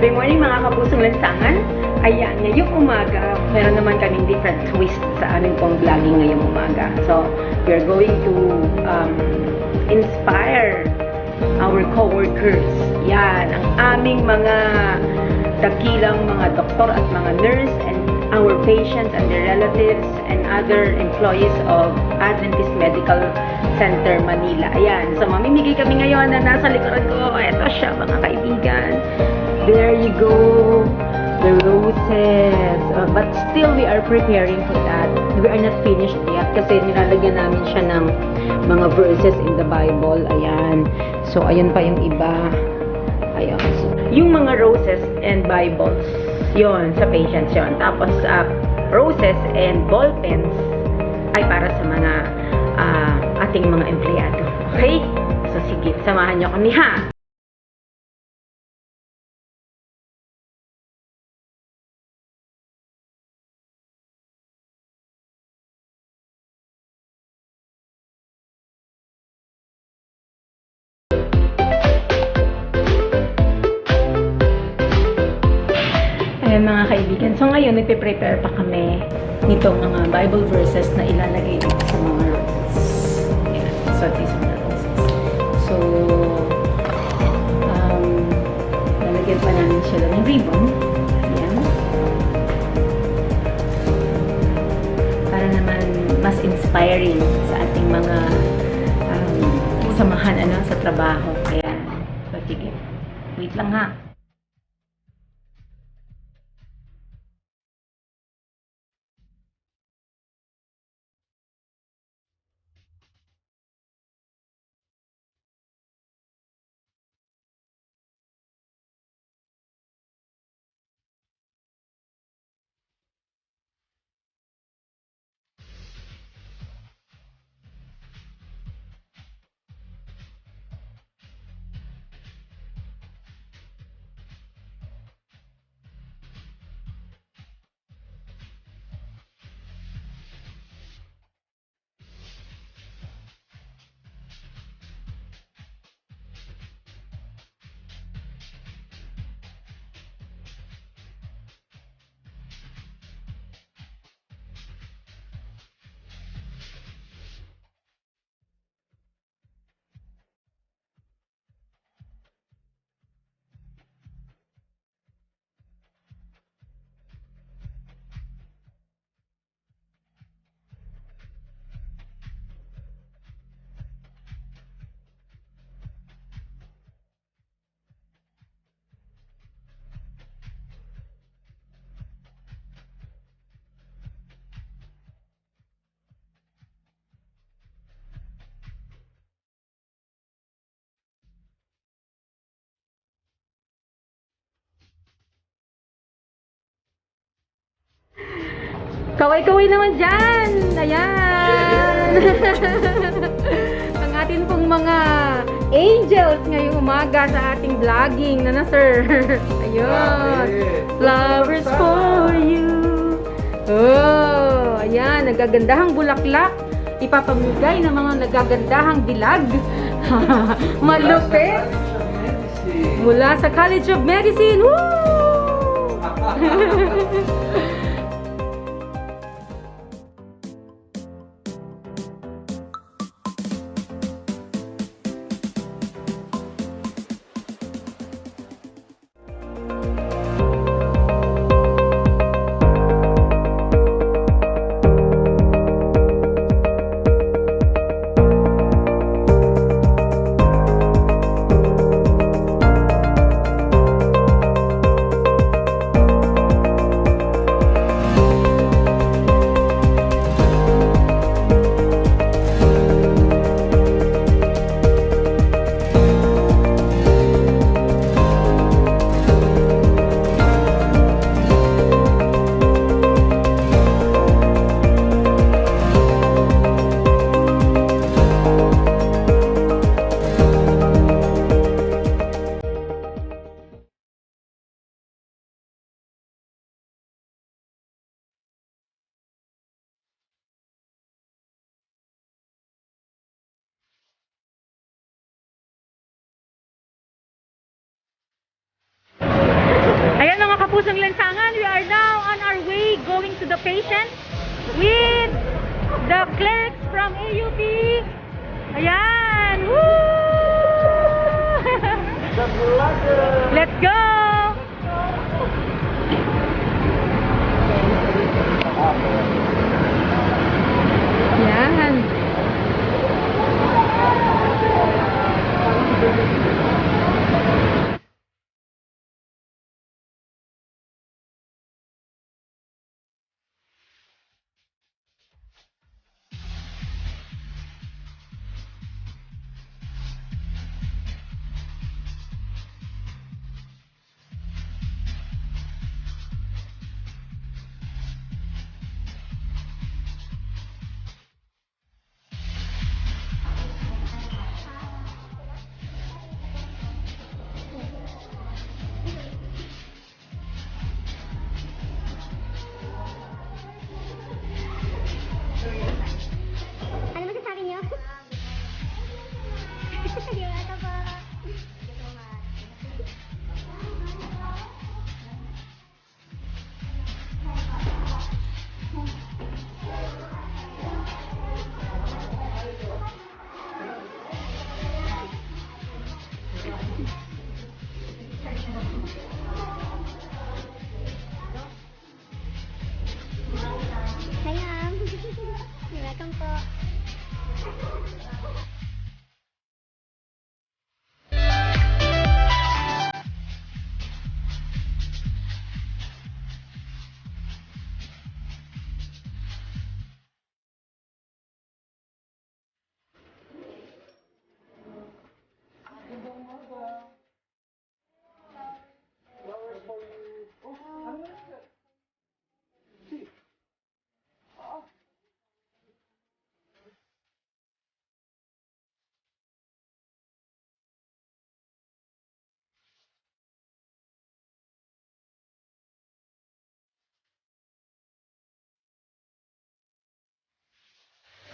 Happy morning mga kapusong lansangan. Ayan, ngayong umaga, meron naman kaming different twist sa aming pong vlogging ngayong umaga. So, we're going to inspire our co-workers. Yan, ang aming mga dakilang mga doktor at mga nurse and our patients and their relatives and other employees of Adventist Medical Center, Manila. Ayan, so mamimigay kami ngayon na nasa likuran ko. Ito siya mga kaibigan. There you go, the roses. But still, we are preparing for that. We are not finished yet kasi nilalagyan namin siya ng mga verses in the Bible. Ayan. So, ayun pa yung iba. Ayun. So, yung mga roses and Bibles, yon sa patients yon. Tapos, roses and ball pens ay para sa mga ating mga empleyado. Okay? So, sige, samahan niyo kami ha. Ayan mga kaibigan. So ngayon, nagpe-prepare pa kami nitong mga Bible verses na ilalagay dito sa mga roses. Ayan. So, these are the roses. So, lalagyan pa namin sila ng ribbon. Ayan. Para naman mas inspiring sa ating mga samahan sa trabaho. Ayan. So, sige. Wait lang ha. Kaway-kaway naman dyan! Ayan! Ang atin pong mga angels ngayong umaga sa ating vlogging na sir. Ayun! Flowers for you! Oh! Ayan! Nagagandahang bulaklak. Ipapamigay ng mga nagagandahang dilag. Malupit! Mula sa College of Medicine! Woo! clerks from AUP. Ayan! Woo! Let's go! Yan. Ano masasabi niyo? Diwata po. Hi, ma'am. Welcome po.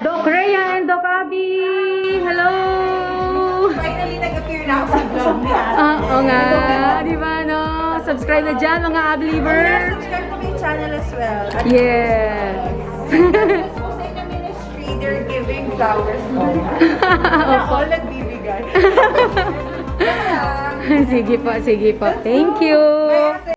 Doc Rhea and Doc Abby! Hello! Finally, nag-appear na ako sa vlog ni Ate. Oo nga, di ba no? Subscribe na dyan mga Ablivers! Subscribe to my channel as well. At Yes! po sa inyo ministry, they're giving flowers po. Na all nagbibigay. Sige po, sige po. Thank you! Kaya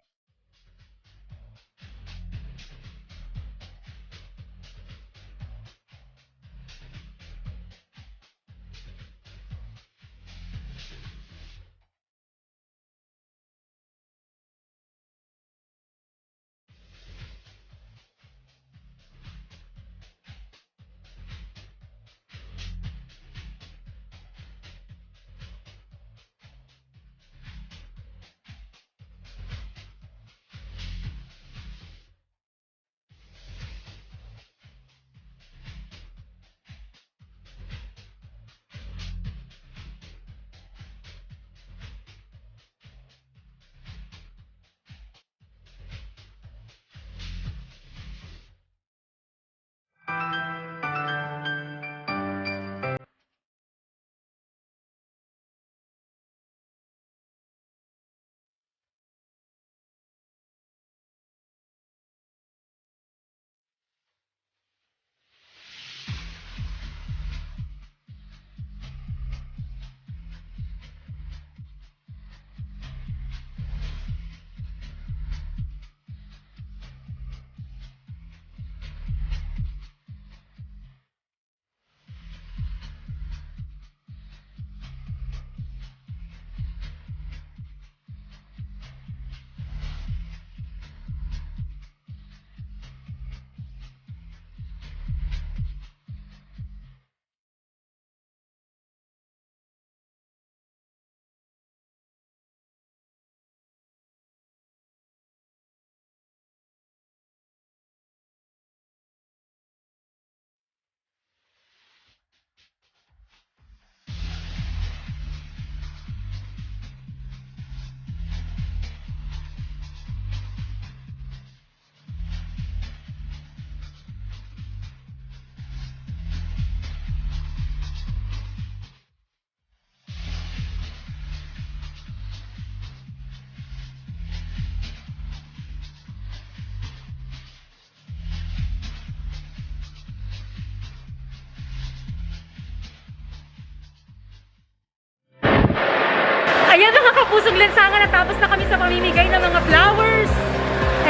kapusong lansangan, natapos na kami sa pamimigay ng mga flowers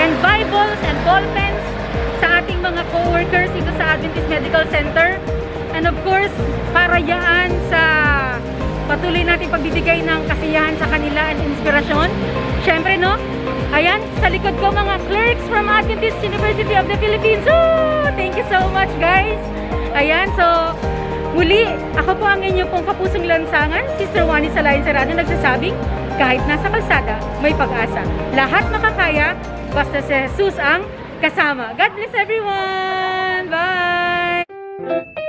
and Bibles and ballpens sa ating mga co-workers dito sa Adventist Medical Center. And of course, para yaan sa patuloy natin pagbibigay ng kasiyahan sa kanila and inspirasyon. Syempre, no? Ayan, sa likod ko mga clerks from Adventist University of the Philippines. Woo! Thank you so much, guys. Ayan, so muli, ako po ang inyo pong kapusong lansangan, Sister Wani Salayan Serrano, nagsasabing, kahit nasa kalsada, may pag-asa. Lahat makakaya, basta si Jesus ang kasama. God bless everyone! Bye!